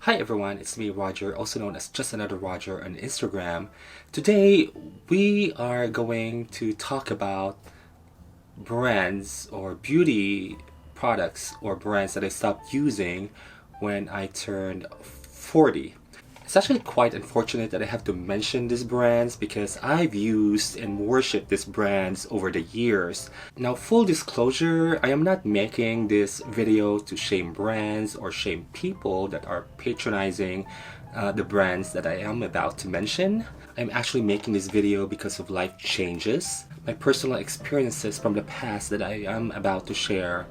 Hi everyone, it's me Roger, also known as Just Another Roger on Instagram. Today we are going to talk about brands or beauty products or brands that I stopped using when I turned 40. It's actually quite unfortunate that I have to mention these brands because I've used and worshipped these brands over the years. Now, full disclosure, I am not making this video to shame brands or shame people that are patronizing the brands that I am about to mention. I'm actually making this video because of life changes, my personal experiences from the past that I am about to share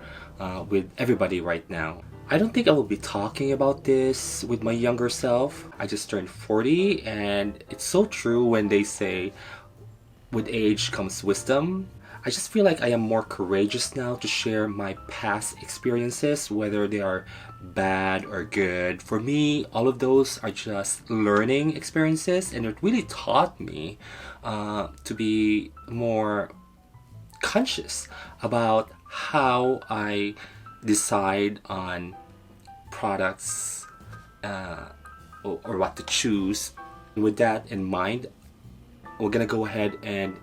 with everybody right now. I don't think I will be talking about this with my younger self. I just turned 40 and it's so true when they say with age comes wisdom. I just feel like I am more courageous now to share my past experiences, whether they are bad or good. For me, all of those are just learning experiences, and it really taught me to be more conscious about how I decide on products or what to choose. With that in mind, we're gonna go ahead and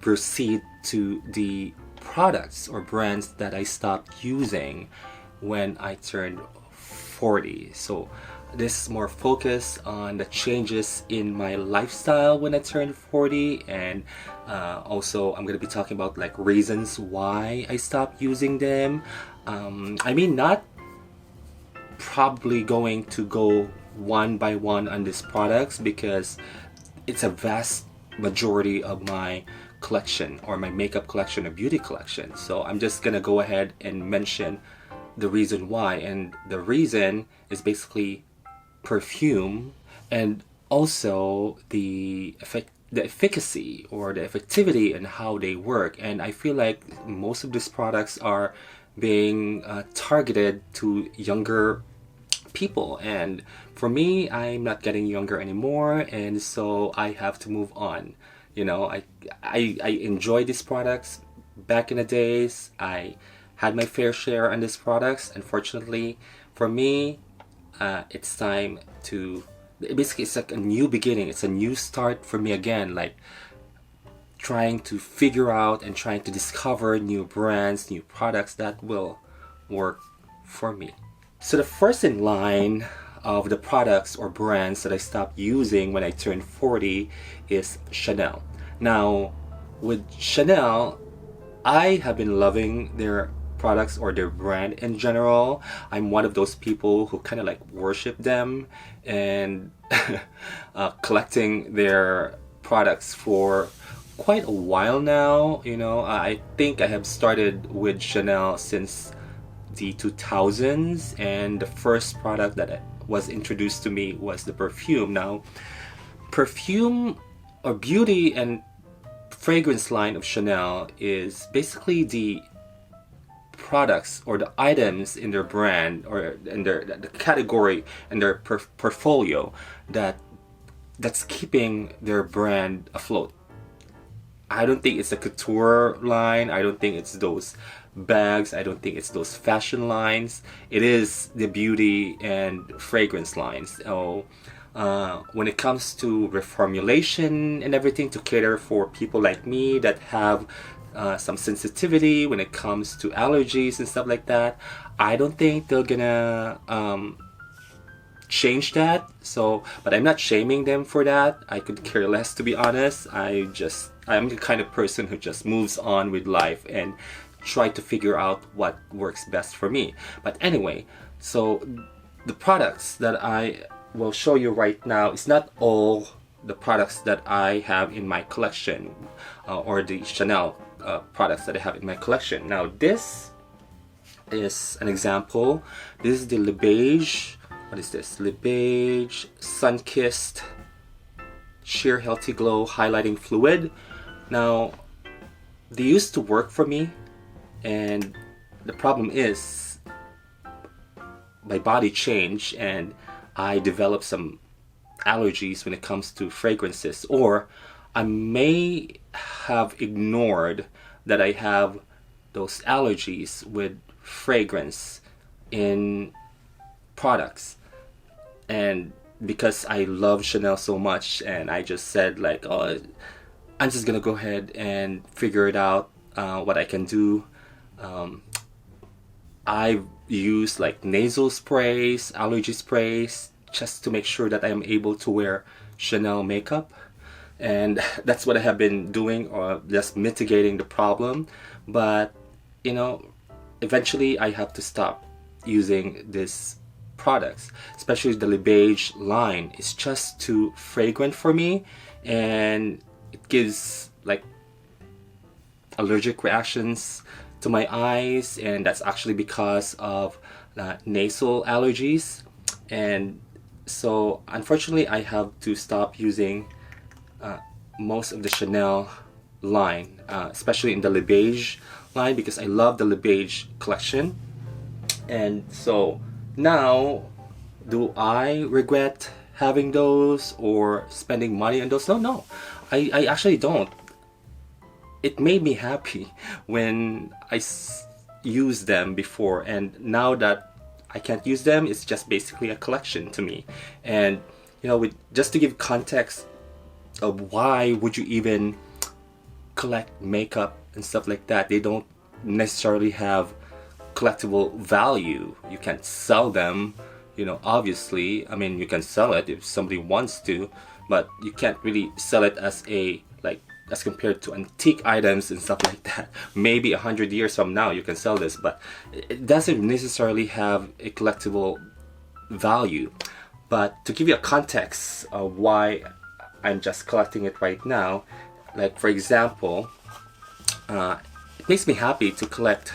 proceed to the products or brands that I stopped using when I turned 40. So this is more focused on the changes in my lifestyle when I turned 40, and also I'm gonna be talking about like reasons why I stopped using them. I mean, not probably going to go one by one on these products because it's a vast majority of my collection or my makeup collection or beauty collection. So I'm just gonna go ahead and mention the reason why, and the reason is basically perfume and also the efficacy or the effectivity and how they work. And I feel like most of these products are being targeted to younger people, and for me, I'm not getting younger anymore, and so I have to move on. You know, I enjoy these products. Back in the days, I had my fair share on these products. Unfortunately, for me, it's time to basically, it's like a new beginning. It's a new start for me again, like trying to figure out and trying to discover new brands, new products that will work for me. So the first in line of the products or brands that I stopped using when I turned 40 is Chanel. Now, with Chanel, I have been loving their products or their brand in general. I'm one of those people who kind of like worship them and collecting their products for quite a while now. You know, I think I have started with Chanel since the 2000s, and the first product that was introduced to me was the perfume. Now, perfume or beauty and fragrance line of Chanel is basically the products or the items in their brand or in their the category and their portfolio that's keeping their brand afloat. I don't think it's a couture line. I don't think it's those bags. I don't think it's those fashion lines. It is the beauty and fragrance lines. So when it comes to reformulation and everything to cater for people like me that have some sensitivity when it comes to allergies and stuff like that, I don't think they're gonna change that. So, but I'm not shaming them for that. I could care less, to be honest. I'm the kind of person who just moves on with life and try to figure out what works best for me. But anyway, so the products that I will show you right now is not all the products that I have in my collection or the Chanel products that I have in my collection. Now, this is an example. This is the Le Beige. What is this? Le Beige Sun-Kissed Sheer Healthy Glow Highlighting Fluid. Now, they used to work for me, and the problem is my body changed and I developed some allergies when it comes to fragrances, or I may have ignored that I have those allergies with fragrance in products. And because I love Chanel so much, and I just said like, oh, I'm just gonna go ahead and figure it out, what I can do. I use like nasal sprays, allergy sprays, just to make sure that I am able to wear Chanel makeup. And that's what I have been doing, or just mitigating the problem. But you know, eventually I have to stop using these products, especially the Le Beige line. It's just too fragrant for me, and it gives like allergic reactions to my eyes, and that's actually because of nasal allergies. And so unfortunately I have to stop using most of the Chanel line, especially in the Le Beige line, because I love the Le Beige collection. And so now, do I regret having those or spending money on those? No, no, I actually don't. It made me happy when used them before, and now that I can't use them, it's just basically a collection to me. And you know, just to give context of why would you even collect makeup and stuff like that, they don't necessarily have collectible value. You can't sell them, you know, obviously. I mean, you can sell it if somebody wants to, but you can't really sell it as a, like, as compared to antique items and stuff like that. Maybe 100 years from now you can sell this, but it doesn't necessarily have a collectible value. But to give you a context of why I'm just collecting it right now, like for example, it makes me happy to collect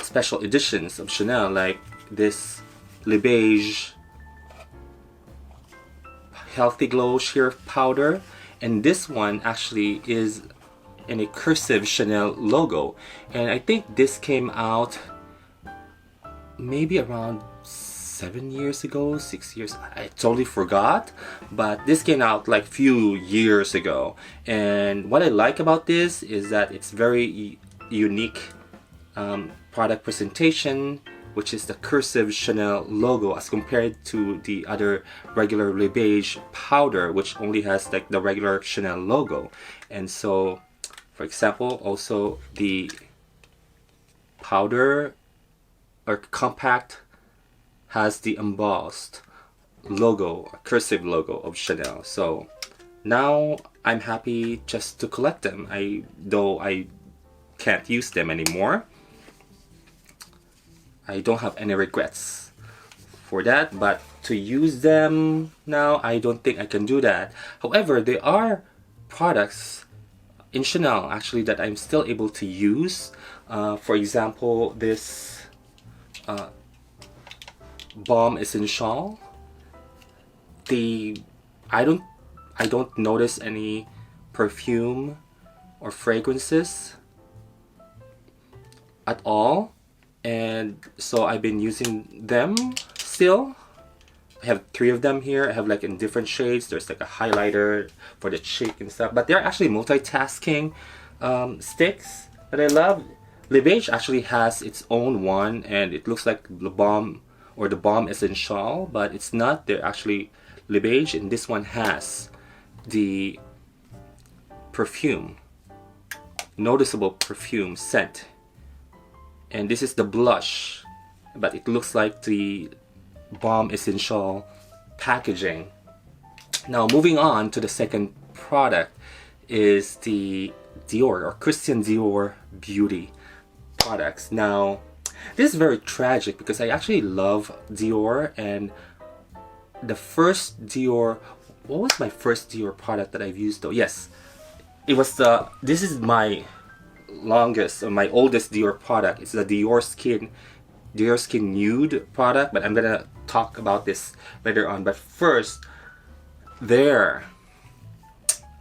special editions of Chanel, like this Le Beige Healthy Glow Sheer Powder, and this one actually is in a cursive Chanel logo, and I think this came out maybe around 7 years ago, 6 years, I totally forgot, but this came out like few years ago. And what I like about this is that it's very unique product presentation, which is the cursive Chanel logo, as compared to the other regular Le Beige powder, which only has like the regular Chanel logo. And so, for example, also the powder or compact has the embossed logo, cursive logo of Chanel. So now I'm happy just to collect them. Though I can't use them anymore, I don't have any regrets for that, but to use them now, I don't think I can do that. However, there are products in Chanel actually that I'm still able to use. For example, this Balm Essential. I don't notice any perfume or fragrances at all, and so I've been using them still. I have 3 of them here. I have like in different shades. There's like a highlighter for the cheek and stuff, but they're actually multitasking sticks that I love. Le Beige actually has its own one, and it looks like the Balm or the Balm Essential, but it's not. They're actually Le Beige, and this one has the perfume, noticeable perfume scent. And this is the blush, but it looks like the Balm Essential packaging. Now moving on to the second product is the Dior or Christian Dior beauty products. Now this is very tragic because I actually love Dior, and the first Dior, what was my first Dior product that I've used though? Yes, it was this is my longest or my oldest Dior product. It's the Dior Skin Nude product, but I'm gonna talk about this later on. But first, their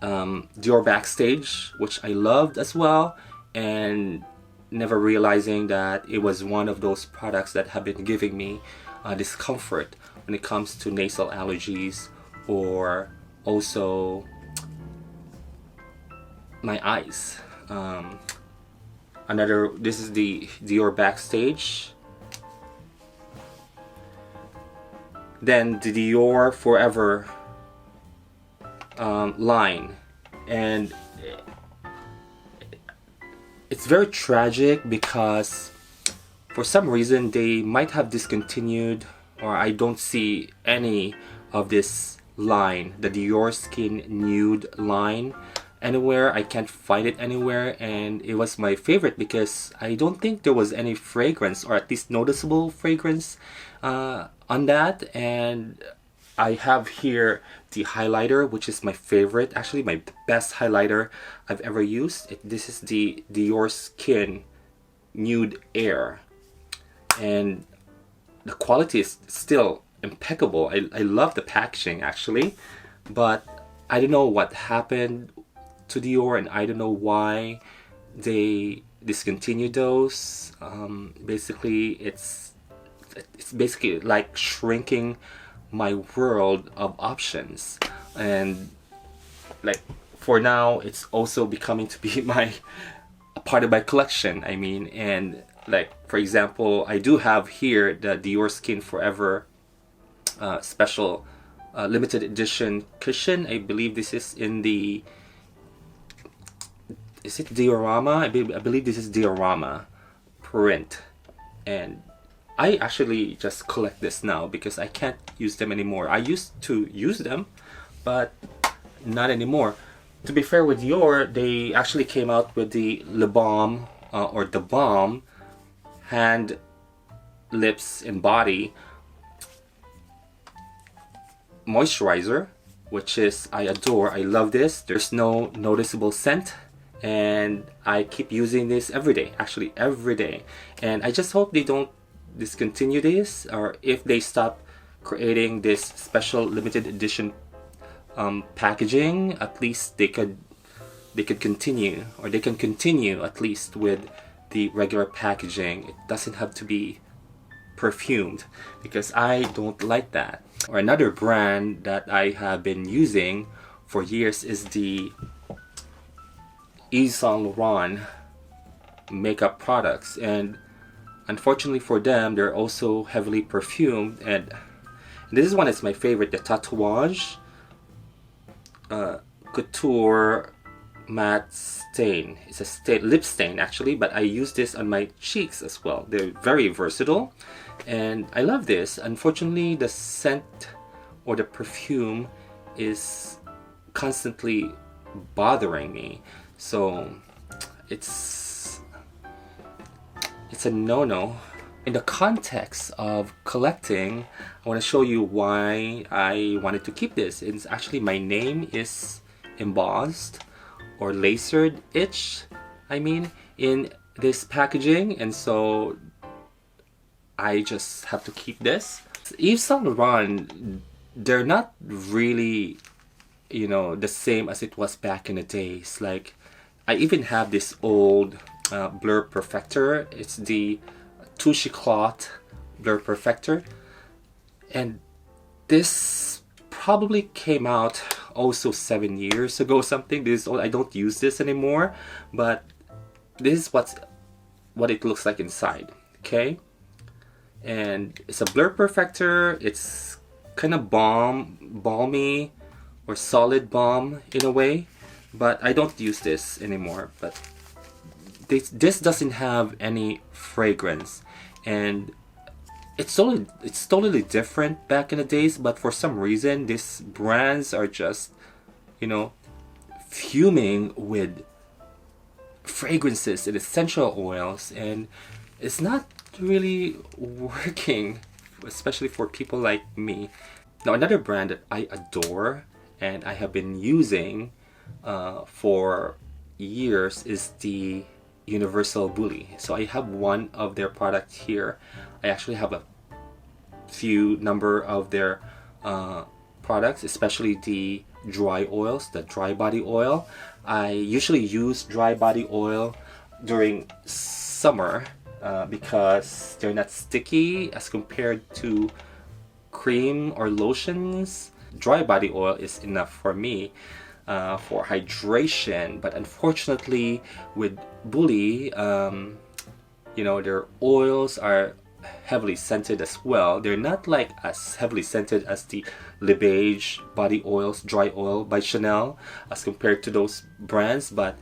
Dior Backstage, which I loved as well, and never realizing that it was one of those products that have been giving me discomfort when it comes to nasal allergies, or also my eyes. This is the Dior Backstage. than the Dior Forever line. And it's very tragic because for some reason they might have discontinued, or I don't see any of this line, the Dior Skin Nude line, anywhere. I can't find it anywhere, and it was my favorite because I don't think there was any fragrance, or at least noticeable fragrance on that. And I have here the highlighter, which is my favorite, actually my best highlighter I've ever used. This is the Dior Skin Nude Air, and the quality is still impeccable. I love the packaging actually, but I don't know what happened to Dior, and I don't know why they discontinued those. Basically, it's basically like shrinking my world of options, and like for now it's also becoming to be a part of my collection. I mean, and like for example, I do have here the Dior Skin Forever special limited edition cushion. I believe this is in the, is it diorama? I believe this is diorama print, and I actually just collect this now because I can't use them anymore. I used to use them, but not anymore. To be fair with Dior, they actually came out with the Le Balm or the Balm hand, lips, and body moisturizer, which is, I adore. I love this. There's no noticeable scent, and I keep using this every day, actually every day. And I just hope they don't discontinue this, or if they stop creating this special limited edition packaging, at least they could continue, or they can continue at least with the regular packaging. It doesn't have to be perfumed because I don't like that. Or another brand that I have been using for years is the Yves Saint Laurent makeup products, and unfortunately for them, they're also heavily perfumed. And this is one that's my favorite, the Tatouage Couture Matte Stain. It's a lip stain actually, but I use this on my cheeks as well. They're very versatile, and I love this. Unfortunately, the scent or the perfume is constantly bothering me, so it's a no-no. In the context of collecting, I want to show you why I wanted to keep this. It's actually, my name is embossed or lasered in this packaging, and so I just have to keep this. Yves Saint Laurent, they're not really, the same as it was back in the days. Like, I even have this old Blur Perfector. It's the Touche Cloth Blur Perfector, and this probably came out also 7 years ago, something. I don't use this anymore, but this is what it looks like inside. Okay, and it's a Blur Perfector. It's kind of balmy or solid balm in a way, but I don't use this anymore. But this doesn't have any fragrance, and it's totally different back in the days. But for some reason, these brands are just, fuming with fragrances and essential oils, and it's not really working, especially for people like me. Now, another brand that I adore and I have been using for years is the Universal Bully. So I have one of their products here. I actually have a few number of their products, especially the dry oils, the dry body oil. I usually use dry body oil during summer because they're not sticky as compared to cream or lotions. Dry body oil is enough for me for hydration, but unfortunately with Bully, their oils are heavily scented as well. They're not like as heavily scented as the Le Beige body oils, dry oil by Chanel, as compared to those brands, but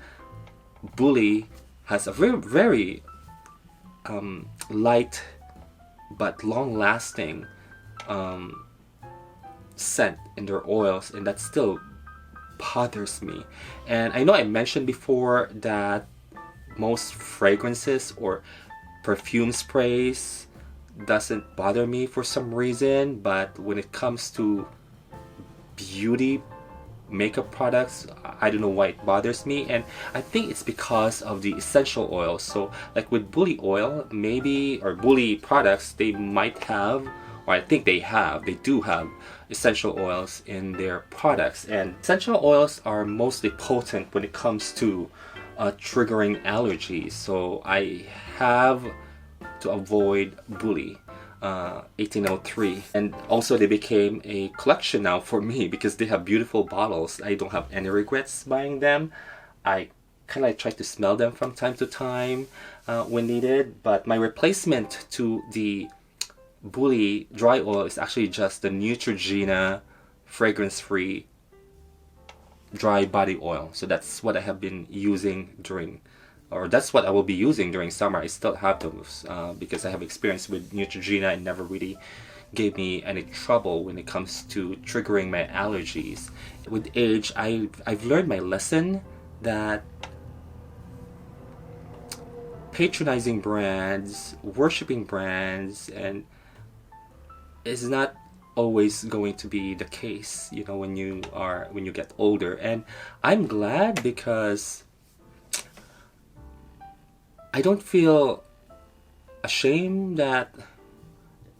Bully has a very light but long-lasting scent in their oils, and that still bothers me. And I know I mentioned before that most fragrances or perfume sprays doesn't bother me for some reason, but when it comes to beauty makeup products, I don't know why it bothers me, and I think it's because of the essential oils. So like with Bully oil, maybe, or Bully products, they might have, or I think they do have essential oils in their products, and essential oils are mostly potent when it comes to triggering allergies. So I have to avoid Bully 1803, and also they became a collection now for me because they have beautiful bottles. I don't have any regrets buying them. I kind of try to smell them from time to time when needed, but my replacement to the Bully dry oil is actually just the Neutrogena fragrance-free dry body oil. So that's what I have been using during, or that's what I will be using during summer. I still have those because I have experience with Neutrogena and never really gave me any trouble when it comes to triggering my allergies. With age, I've learned my lesson that patronizing brands, worshiping brands, and is not always going to be the case, you know, when you get older. And I'm glad because I don't feel ashamed that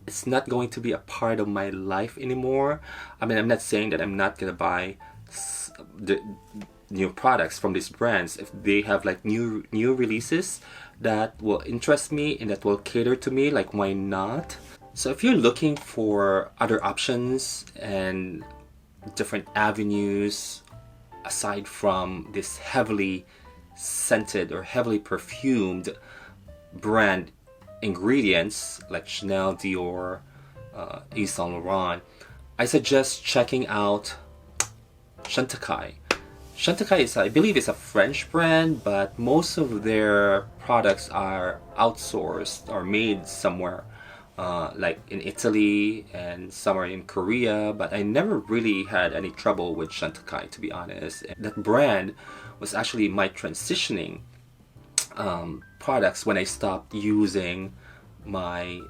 it's not going to be a part of my life anymore. I mean, I'm not saying that I'm not gonna buy the new products from these brands if they have like new releases that will interest me and that will cater to me. Like, why not? So if you're looking for other options and different avenues aside from this heavily scented or heavily perfumed brand ingredients like Chanel, Dior, Yves Saint Laurent, I suggest checking out Chantecaille. Chantecaille is, I believe, is a French brand, but most of their products are outsourced or made somewhere, like in Italy and somewhere in Korea. But I never really had any trouble with Chantecaille, to be honest. That brand was actually my transitioning products when I stopped using my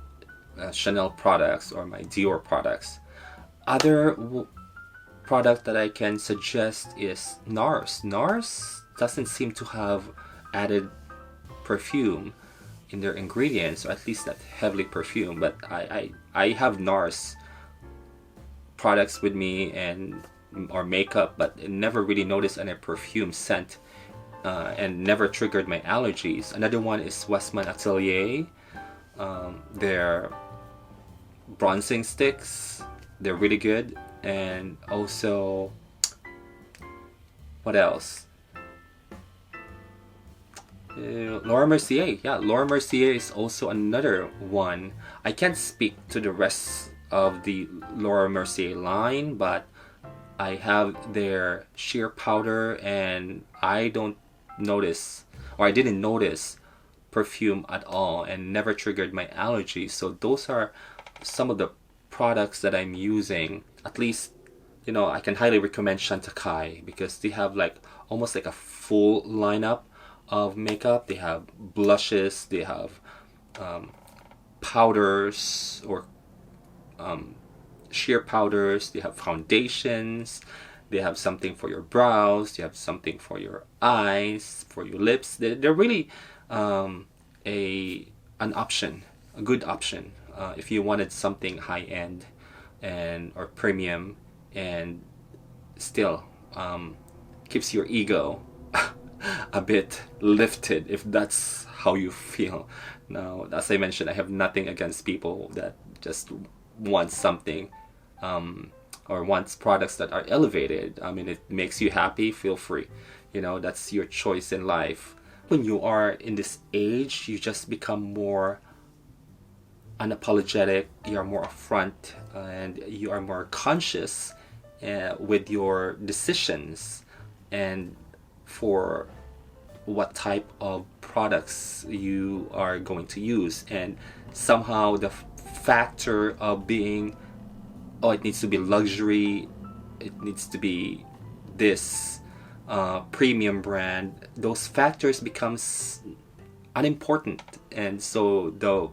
Chanel products or my Dior products. Other product that I can suggest is NARS. NARS doesn't seem to have added perfume in their ingredients, or at least not heavily perfumed, but I have NARS products with me and or makeup, but never really noticed any perfume scent and never triggered my allergies. Another one is Westman Atelier. Their bronzing sticks, they're really good. And also, what else? Laura Mercier. Yeah, Laura Mercier is also another one. I can't speak to the rest of the Laura Mercier line, but I have their sheer powder, and I don't notice, or I didn't notice perfume at all, and never triggered my allergies. So those are some of the products that I'm using. At least, you know, I can highly recommend Chantecaille because they have like almost like a full lineup of makeup. They have blushes, they have powders or sheer powders, they have foundations, they have something for your brows, they have something for your eyes, for your lips. They're really an option, a good option if you wanted something high end and or premium and still keeps your ego a bit lifted, if that's how you feel. Now, as I mentioned, I have nothing against people that just want something or wants products that are elevated. I mean, it makes you happy, feel free. You know, that's your choice in life. When you are in this age, you just become more unapologetic, you are more upfront, and you are more conscious with your decisions and for what type of products you are going to use. And somehow the factor of being, oh, it needs to be luxury, it needs to be this premium brand, those factors becomes unimportant. And so the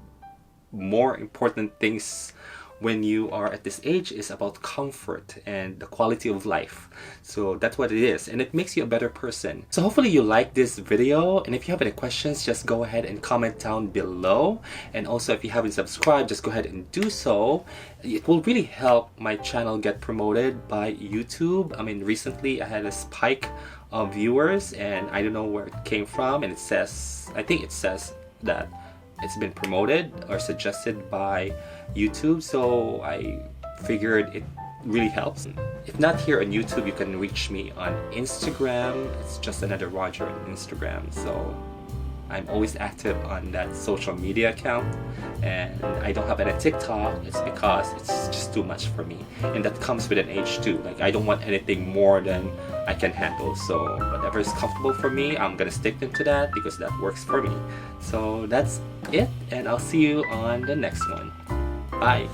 more important things when you are at this age is about comfort and the quality of life. So that's what it is, and it makes you a better person. So hopefully you like this video, and if you have any questions, just go ahead and comment down below. And also, if you haven't subscribed, just go ahead and do so. It will really help my channel get promoted by YouTube. I mean, recently I had a spike of viewers, and I don't know where it came from, and it says, I think it says that it's been promoted or suggested by YouTube, so I figured it really helps. If not here on YouTube, you can reach me on Instagram. It's just another Roger on Instagram. So I'm always active on that social media account, and I don't have any TikTok. It's because it's just too much for me, and that comes with an age too. Like, I don't want anything more than I can handle. So whatever is comfortable for me, I'm gonna stick into that because that works for me. So that's it, and I'll see you on the next one. Bye.